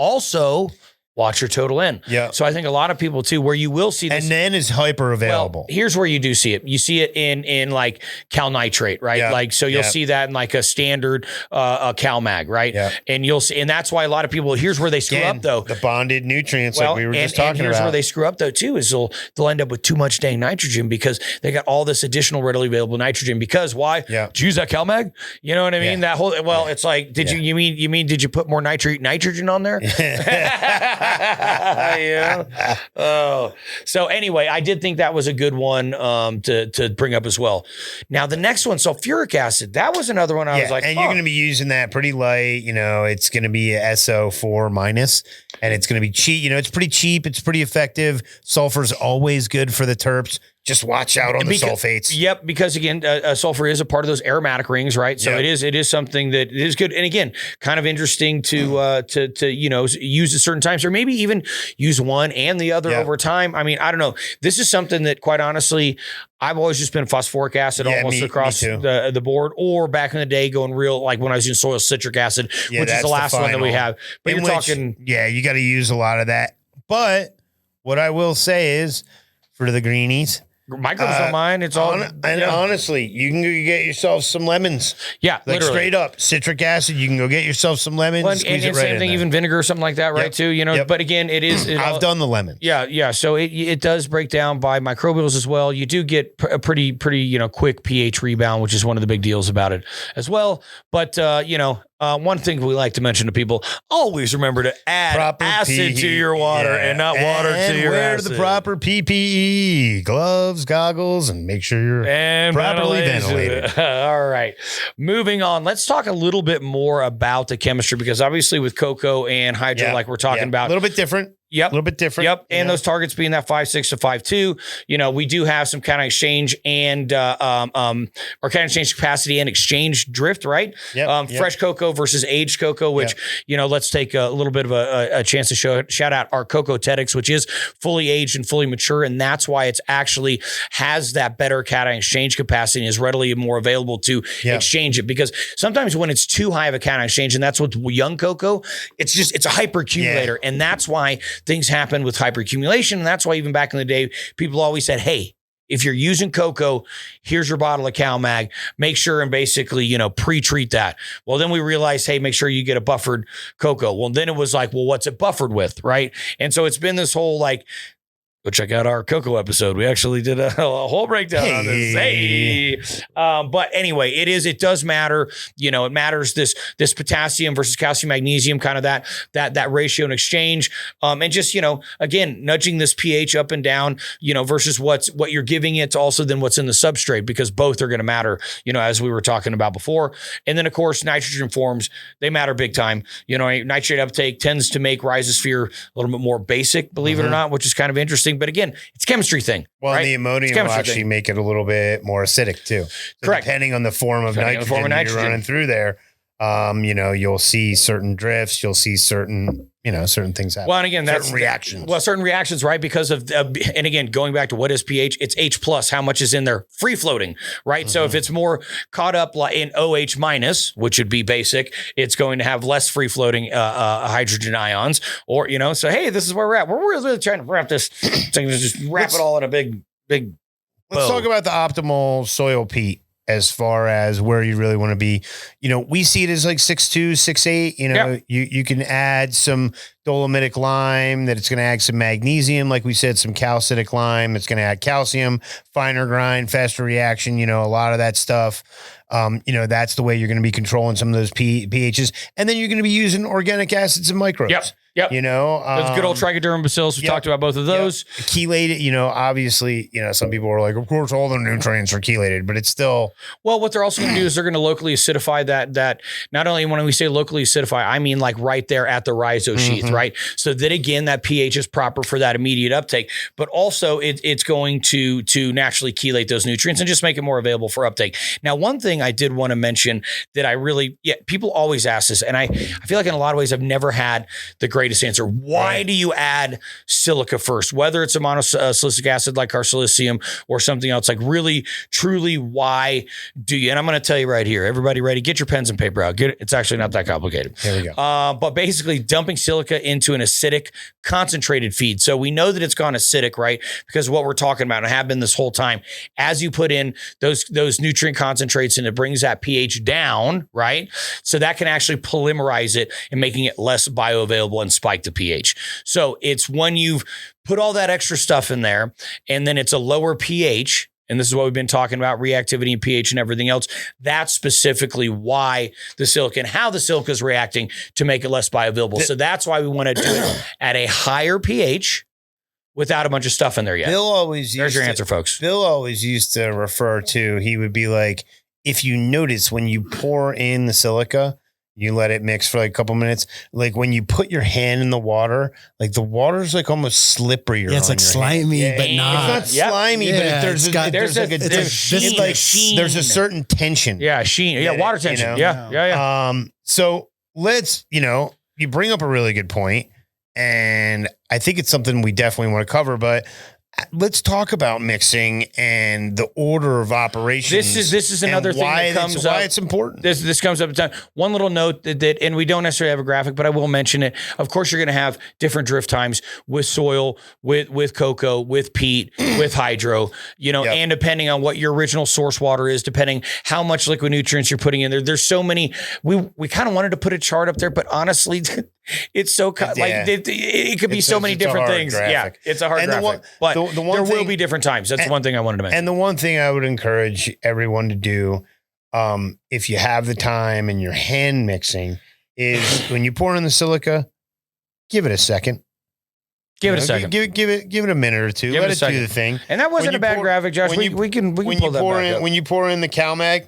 watch your total N. Yeah. So I think a lot of people too, where you will see this. And then is hyper available. Well, here's where you do see it. You see it in like cal nitrate, right? Yeah. Like, so you'll see that in like a standard cal mag, right? Yeah. And you'll see, and that's why a lot of people, here's where they screw up though. The bonded nutrients like we were just talking and here's about. where they screw up though too, is they'll end up with too much dang nitrogen because they got all this additional readily available nitrogen. Because why? Yeah. Did you use that cal mag? You know what I mean? Yeah. That whole, it's like, did you mean, did you put more nitrogen on there? Yeah. Oh, so anyway, I did think that was a good one to bring up as well. Now the next one, sulfuric acid, that was another one I was like, and you're going to be using that pretty light. You know, it's going to be a SO4 minus, and it's going to be cheap. You know, it's pretty cheap. It's pretty effective. Sulfur's always good for the terps. Just watch out on the sulfates. Yep, because again, sulfur is a part of those aromatic rings, right? So it is something that is good, and again, kind of interesting to use at certain times, or maybe even use one and the other over time. I mean, I don't know. This is something that, quite honestly, I've always just been phosphoric acid almost across the board, or back in the day going real, like when I was using soil citric acid, which is the last one that we have. But you're talking, you got to use a lot of that. But what I will say is, for the greenies, microbes don't mind. It's all honestly, you can go get yourself some lemons. Yeah, like literally. Straight up citric acid. You can go get yourself some lemons. Well, squeeze and it right same in thing, there. even vinegar or something like that, right? Too, you know. But again, it is. I've done the lemon. Yeah. So it does break down by microbials as well. You do get a pretty quick pH rebound, which is one of the big deals about it as well. But one thing we like to mention to people: always remember to add proper acid to your water and not water to your wear acid. the proper PPE, gloves, goggles, and make sure you're properly ventilated. All right. Moving on. Let's talk a little bit more about the chemistry, because obviously with cocoa and hydro, like we're talking about, a little bit different. Yep. A little bit different. Yep. And those targets being that 5.6 to 5.2, we do have some cation exchange and, or cation exchange capacity and exchange drift, right? Yep. Fresh cocoa versus aged cocoa, which, let's take a little bit of a chance to shout out our Scietetics, which is fully aged and fully mature. And that's why it's actually has that better cation exchange capacity and is readily more available to exchange it. Because sometimes when it's too high of a cation exchange, and that's with young cocoa, it's a hyper accumulator. And that's why things happen with hyperaccumulation. And that's why even back in the day, people always said, hey, if you're using cocoa, here's your bottle of CalMag. Make sure and basically, pre-treat that. Well, then we realized, hey, make sure you get a buffered cocoa. Well, then it was like, well, what's it buffered with, right? And so it's been this whole like, go check out our cocoa episode. We actually did a whole breakdown on this. Hey. But anyway, it does matter. It matters this potassium versus calcium, magnesium, kind of that ratio and exchange. And just, again, nudging this pH up and down, versus what you're giving it, also then what's in the substrate, because both are going to matter, as we were talking about before. And then of course, nitrogen forms, they matter big time. Nitrate uptake tends to make rhizosphere a little bit more basic, believe it or not, which is kind of interesting. But again, it's a chemistry thing. Well, right? the ammonium will actually make it a little bit more acidic too. So correct. Depending on the form of nitrogen you're running through there, you'll see certain drifts, you'll see certain certain things happen. Well, and again, that's certain reactions. Well, certain reactions, right? Because of, and again, going back to what is pH, it's H plus, how much is in there free floating, right? Mm-hmm. So if it's more caught up like in OH minus, which would be basic, it's going to have less free floating hydrogen ions, or, so, hey, this is where we're at. We're really trying to wrap this thing, just wrap it all in a big Let's bow. talk about the optimal soil peat. As far as where you really want to be, we see it as like 6.2, 6.8. You can add some dolomitic lime, that it's going to add some magnesium, like we said, some calcitic lime. It's going to add calcium, finer grind, faster reaction. A lot of that stuff. That's the way you're going to be controlling some of those pHs, and then you're going to be using organic acids and microbes. Yep. Those good old trichoderma bacillus. We talked about both of those. Chelated, obviously, some people are like, of course, all the nutrients are chelated, but it's still. Well, what they're also going to do is they're going to locally acidify that. Not only when we say locally acidify, I mean like right there at the rhizo sheath, right? So that again, that pH is proper for that immediate uptake, but also it's going to naturally chelate those nutrients and just make it more available for uptake. Now, one thing I did want to mention that people always ask this, and I feel like in a lot of ways I've never had the greatest answer. Why do you add silica first? Whether it's a monosilicic acid like our Slicium or something else, like really, truly, why do you? And I'm going to tell you right here, everybody ready? Get your pens and paper out. It's actually not that complicated. Here we go. But basically dumping silica into an acidic concentrated feed. So we know that it's gone acidic, right? Because what we're talking about, and I have been this whole time, as you put in those nutrient concentrates and it brings that pH down, right? So that can actually polymerize it and making it less bioavailable and spike the pH. So it's when you've put all that extra stuff in there and then it's a lower pH, and this is what we've been talking about, reactivity and pH and everything else. That's specifically why the silica and how the silica is reacting to make it less bioavailable. So that's why we want to do it at a higher pH without a bunch of stuff in there yet. There's your answer, folks. Bill always used to refer to, he would be like, if you notice when you pour in the silica, you let it mix for like a couple minutes. Like when you put your hand in the water, like the water's like almost slippery. Yeah, it's like slimy, but not. It's not slimy, but there's a certain tension. Yeah, sheen. Yeah, water tension. Yeah. So let's, you bring up a really good point, and I think it's something we definitely want to cover, but let's talk about mixing and the order of operations. This is another thing that comes up. Why it's important. This comes up at time. One little note that, and we don't necessarily have a graphic, but I will mention it. Of course, you're going to have different drift times with soil, with cocoa, with peat, with hydro, and depending on what your original source water is, depending how much liquid nutrients you're putting in there. There's so many. We kind of wanted to put a chart up there, but honestly, it's so it could be so many different things. Graphic. Yeah, it's a hard graphic, but there will be different times. That's one thing I wanted to mention. And the one thing I would encourage everyone to do, if you have the time and you're hand mixing, is when you pour in the silica, give it a second. Give it a second. Give it a minute or two. Let it do the thing. And that wasn't a bad graphic, Josh. We can pull that back up. When you pour in the CalMag,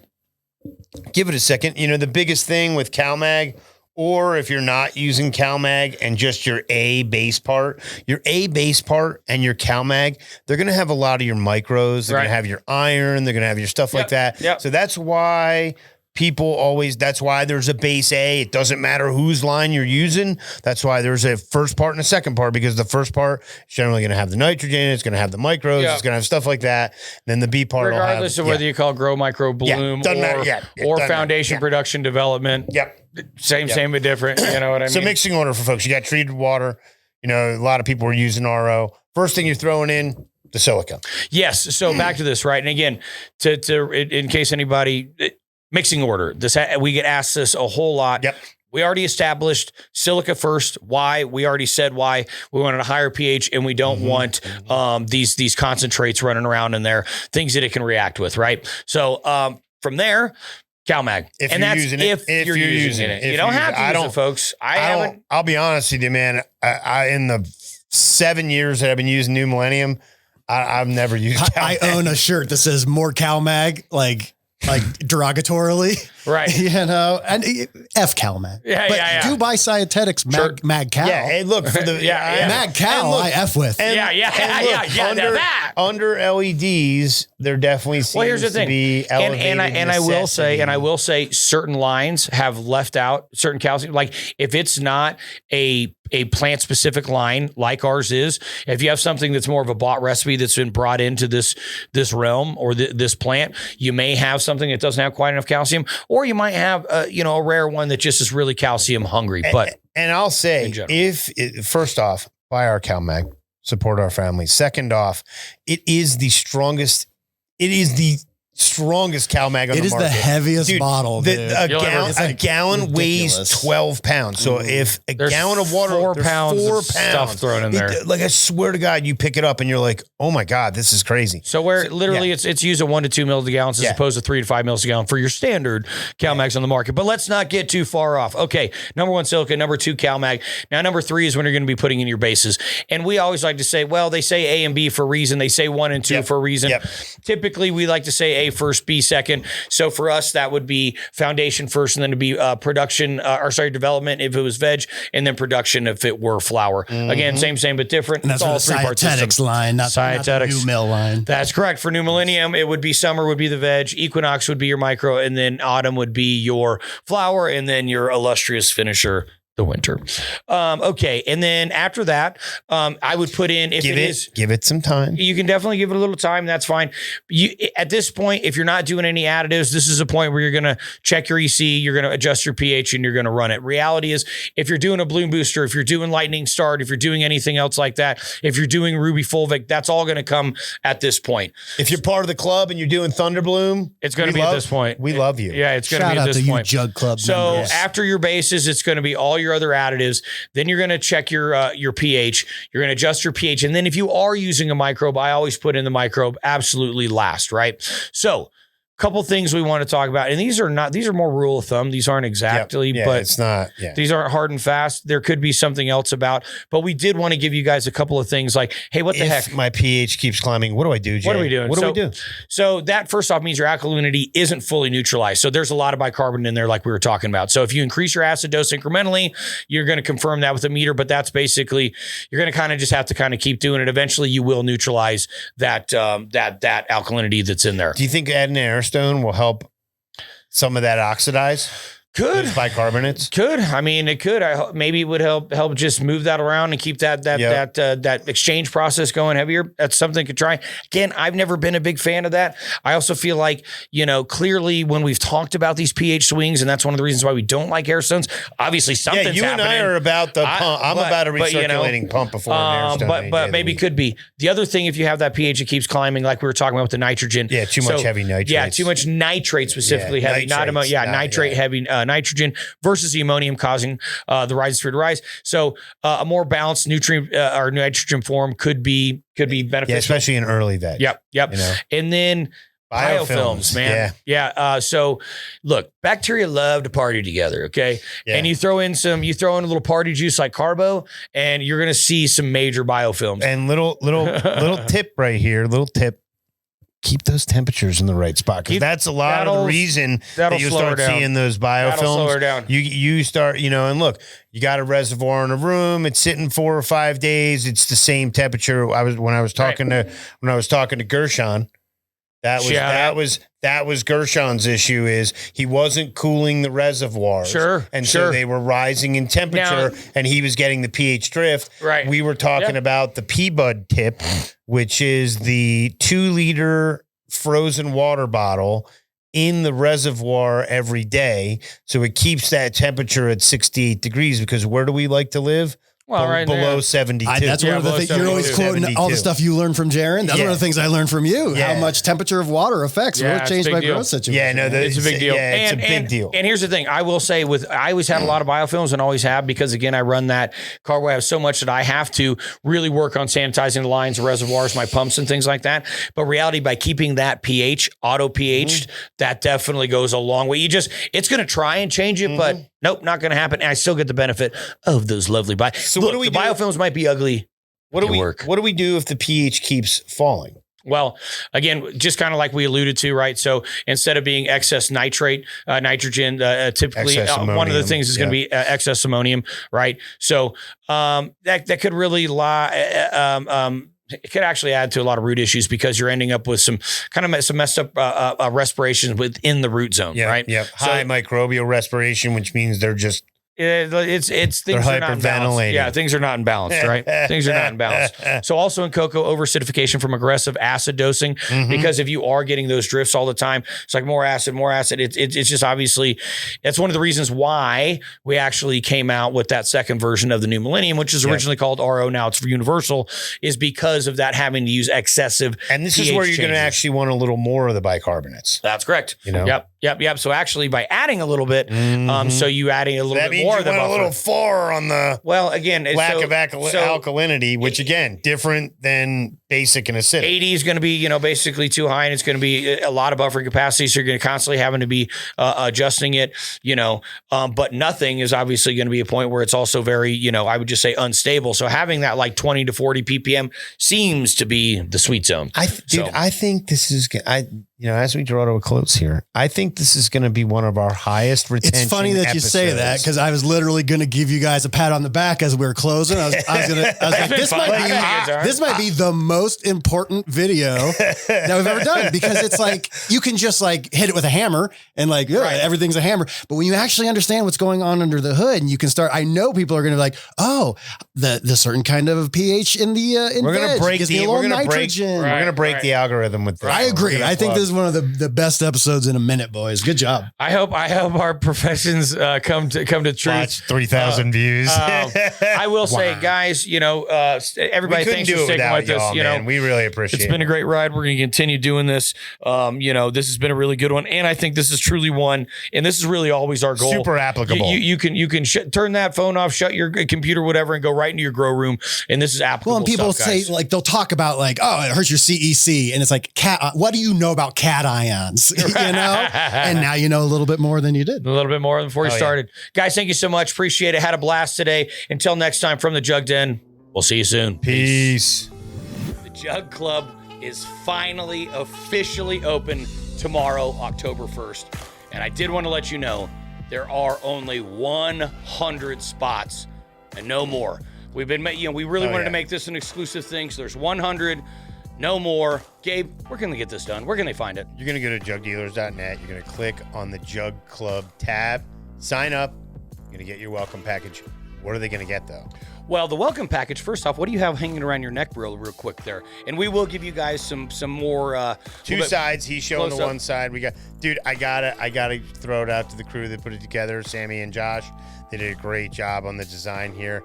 give it a second. The biggest thing with CalMag, or if you're not using CalMag and just your A base part and your CalMag, they're going to have a lot of your micros. They're going to have your iron. They're going to have your stuff like that. Yep. So that's why that's why there's a base A. It doesn't matter whose line you're using. That's why there's a first part and a second part, because the first part is generally going to have the nitrogen. It's going to have the micros. It's going to have stuff like that. And then the B part regardless of whether you call grow, micro, bloom, or foundation production development. Yep. Same but different. You know what I mean? So mixing order for folks. You got treated water. A lot of people are using RO. First thing you're throwing in, the silica. Yes. So back to this, right? And again, in case anybody, mixing order. We get asked this a whole lot. Yep. We already established silica first. Why? We already said why. We wanted a higher pH, and we don't want these concentrates running around in there, things that it can react with, right? So from there, CalMag. If you're using it. You don't have to use it, folks. I'll be honest with you, man. I in the 7 years that I've been using New Millennium, I've never used CalMag. I own a shirt that says more CalMag, like derogatorily. Right. You know, and F CalMag. Yeah, but yeah. do buy Scietetics Mag Cal. Yeah, hey, look for the Mag Cal. I F with. Under LEDs, there definitely seems here's the thing. to be elevated and I will say certain lines have left out certain calcium. Like if it's not a plant specific line like ours is, if you have something that's more of a bought recipe that's been brought into this realm or this plant, you may have something that doesn't have quite enough calcium, or you might have a rare one that just is really calcium hungry. But I'll say, first off, buy our CalMag, support our family. Second off, it is the strongest CalMag on the market. It is the heaviest bottle. A gallon weighs 12 pounds. So if there's gallon of water, 4 pounds of stuff pounds thrown in there. Like I swear to God, you pick it up and you're like, oh my God, this is crazy. So where literally it's used at 1 to 2 mils a gallon as opposed to 3 to 5 mils a gallon for your standard CalMags on the market. But let's not get too far off. Okay, number 1 silica, number 2 CalMag. Now number 3 is when you're going to be putting in your bases. And we always like to say, well, they say A and B for a reason. They say 1 and 2 for a reason. Yep. Typically, we like to say A first, B second. So for us, that would be foundation first, and then to be development if it was veg, and then production if it were flower. Again, same but different. And that's all the Scietetics line, not the NewMill line. That's correct. For New Millennium, it would be summer would be the veg, equinox would be your micro, and then autumn would be your flower, and then your illustrious finisher, the winter. Okay. And then after that, I would put in, give it some time. You can definitely give it a little time. That's fine. At this point, if you're not doing any additives, this is a point where you're going to check your EC, you're going to adjust your pH, and you're going to run it. Reality is, if you're doing a bloom booster, if you're doing lightning start, if you're doing anything else like that, if you're doing ruby fulvic, that's all going to come at this point. If you're part of the club and you're doing thunder bloom, it's going to be at this point. We love you. Yeah. It's going to be at this point. Jug Club so members. After your bases, it's going to be all your other additives. Then you're going to check your pH. You're going to adjust your pH. And then if you are using a microbe, I always put in the microbe absolutely last, right? So couple things we want to talk about, and these are more rule of thumb. These aren't exactly, but it's not. Yeah. These aren't hard and fast. There could be something else about, but we did want to give you guys a couple of things like, hey, what the heck? If my pH keeps climbing, what do I do, Jay? What are we doing? What do we do? So that first off means your alkalinity isn't fully neutralized. So there's a lot of bicarbonate in there, like we were talking about. So if you increase your acid dose incrementally, you're going to confirm that with a meter, but that's basically, you're going to kind of just have to kind of keep doing it. Eventually you will neutralize that alkalinity that's in there. Do you think adding an airstone will help some of that oxidize? Could. Those bicarbonates? Could. I mean, it could. Maybe it would help just move that around and keep that exchange process going heavier. That's something to try. Again, I've never been a big fan of that. I also feel like, clearly when we've talked about these pH swings, and that's one of the reasons why we don't like airstones, obviously something's happening. Yeah, you and I are about the pump. I'm about a recirculating pump before an airstone. But maybe could be. The other thing, if you have that pH, it keeps climbing, like we were talking about with the nitrogen. Yeah, too much heavy nitrates. Yeah, too much nitrate specifically heavy, not ammonia. Yeah, nitrate heavy nitrogen versus the ammonium causing the rhizosphere to rise. So a more balanced nutrient or nitrogen form could be beneficial. Yeah, especially in early veg. Yep. And then biofilms, man. Yeah. So look, bacteria love to party together. Okay. Yeah. And you throw in a little party juice like carbo, and you're going to see some major biofilms. And little tip right here, keep those temperatures in the right spot, because that's a lot of the reason that you start seeing those biofilms. That'll slow her down. You start, and look, you got a reservoir in a room, it's sitting 4 or 5 days, it's the same temperature. When I was talking to Gershon, that was Gershon's issue, is he wasn't cooling the reservoirs. Sure. So they were rising in temperature, and he was getting the pH drift. Right. We were talking about the P-Bud tip, which is the 2-liter frozen water bottle in the reservoir every day. So it keeps that temperature at 68 degrees, because where do we like to live? Well, right below there. 72. That's one of the things you're always quoting 72. All the stuff you learned from Jerin. That's one of the things I learned from you. How much temperature of water affects. Will change my growth situation. Yeah, no, it's a big deal. Yeah, it's a big deal. And here's the thing: I will say, I always had a lot of biofilms, and always have, because again, I run that carbo. I have so much that I have to really work on sanitizing the lines, the reservoirs, my pumps, and things like that. But reality, by keeping that pH auto pH'd, that definitely goes a long way. It's going to try and change it, but nope, not going to happen. And I still get the benefit of those lovely biofilms. So what do we do? Biofilms might be ugly. What do we do if the pH keeps falling? Well, again, just kind of like we alluded to, right? So instead of being excess nitrate, nitrogen, typically one of the things is going to be excess ammonium, right? So that could really lie. It could actually add to a lot of root issues because you're ending up with some messed up respirations within the root zone, right? Yep. High microbial respiration, which means they're just it's things are not in balance. Yeah, things are not in balance, right? Things are not in balance. So also in cocoa, over-acidification from aggressive acid dosing, because if you are getting those drifts all the time, it's like more acid. It's just obviously, that's one of the reasons why we actually came out with that second version of the new millennium, which is originally called RO, now it's for universal, is because of that having to use excessive And this pH is where you're going to changes. actually want a little more of the bicarbonates. That's correct. You know? Yep. So actually by adding a little bit, so you adding a little That bit means more you of the went buffer. a little far on the lack of alkalinity, which again, different than basic and acidic. 80 is going to be, basically too high, and it's going to be a lot of buffering capacity. So you're going to constantly having to be adjusting it, but nothing is obviously going to be a point where it's also very, I would just say unstable. So having that like 20 to 40 ppm seems to be the sweet zone. I think this is, as we draw to a close here, I think this is going to be one of our highest retention. It's funny that you say that because I was literally going to give you guys a pat on the back as we were closing. I was like, this might be the most important video that we've ever done, because it's like you can just like hit it with a hammer and like everything's a hammer. But when you actually understand what's going on under the hood, and you can start, I know people are going to be like, oh, the certain kind of pH in the we're going to break the algorithm with this. I agree. I think this is one of the best episodes in a minute, boys. Good job. I hope our professions come to truth. Watch 3,000 views. I will say, guys, everybody thanks for sticking with us. Man. We really appreciate it. It's been a great ride. We're going to continue doing this. This has been a really good one, and I think this is truly one. And this is really always our goal. Super applicable. You can turn that phone off, shut your computer, whatever, and go right into your grow room. And this is applicable. Well, and people stuff, say guys. like they'll talk about like, oh, it hurts your CEC, and it's like what do you know about cations? And now you know a little bit more than you did. A little bit more before you started. Guys, thank you so much. Appreciate it. Had a blast today. Until next time from the Jug Den, we'll see you soon. Peace. The Jug Club is finally officially open tomorrow, October 1st. And I did want to let you know there are only 100 spots and no more. We've been, we really wanted to make this an exclusive thing. So there's 100, no more. Gabe, where can they get this done? Where can they find it? You're going to go to jugdealers.net. You're going to click on the Jug Club tab, sign up. You're going to get your welcome package. What are they going to get though? Well, the welcome package, first off, what do you have hanging around your neck real quick there? And we will give you guys some more two sides. He's showing the close-up. one side. I gotta throw it out to the crew that put it together, Sammy and Josh. They did a great job on the design here.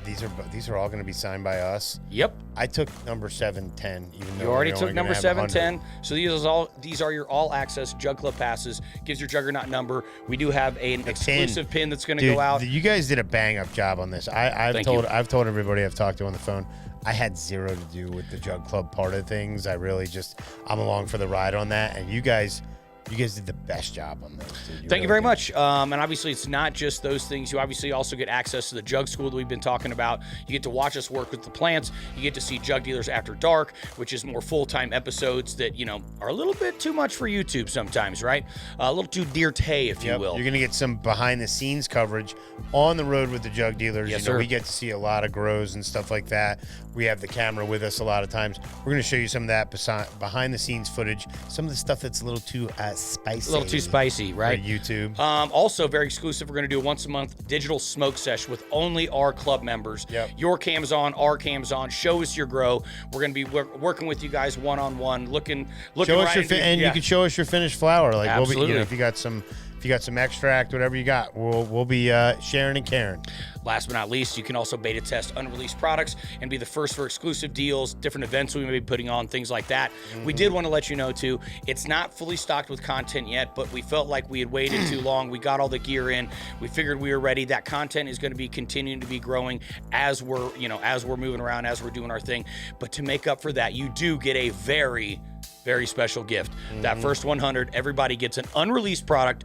These are all going to be signed by us. Yep. I took number 710. Even though You already we're took only number gonna have 710. So these are your all access Jug Club passes. Gives your Juggernaut number. We do have an exclusive pin that's going to go out. You guys did a bang up job on this. I've told everybody I've talked to on the phone, I had zero to do with the Jug Club part of things. I'm along for the ride on that. And you guys did the best job on this. Thank you very much. And obviously, it's not just those things. You obviously also get access to the Jug School that we've been talking about. You get to watch us work with the plants. You get to see Jug Dealers After Dark, which is more full-time episodes that, are a little bit too much for YouTube sometimes, right? A little too dear tay, if you will. You're going to get some behind-the-scenes coverage on the road with the Jug Dealers. Yes, sir. We get to see a lot of grows and stuff like that. We have the camera with us a lot of times. We're going to show you some of that behind-the-scenes footage, some of the stuff that's a little too spicy. A little too spicy, right? For YouTube. Also, very exclusive, we're going to do a once-a-month digital smoke sesh with only our club members. Yep. Your cam's on, our cam's on. Show us your grow. We're going to be working with you guys one-on-one, looking show us right your you can show us your finished flower. Like Absolutely. If you got some extract, whatever you got, we'll be sharing and caring. Last but not least, you can also beta test unreleased products and be the first for exclusive deals, different events we may be putting on, things like that. We did want to let you know, too, it's not fully stocked with content yet, but we felt like we had waited too long. We got all the gear in. We figured we were ready. That content is going to be continuing to be growing as we're moving around, as we're doing our thing. But to make up for that, you do get a very, very special gift. That first 100, everybody gets an unreleased product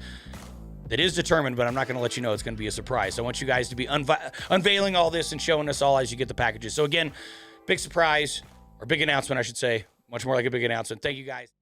that is determined, but I'm not going to let you know. It's going to be a surprise. I want you guys to be unveiling all this and showing us all as you get the packages. So again, big surprise, or big announcement, I should say. Much more like a big announcement. Thank you guys.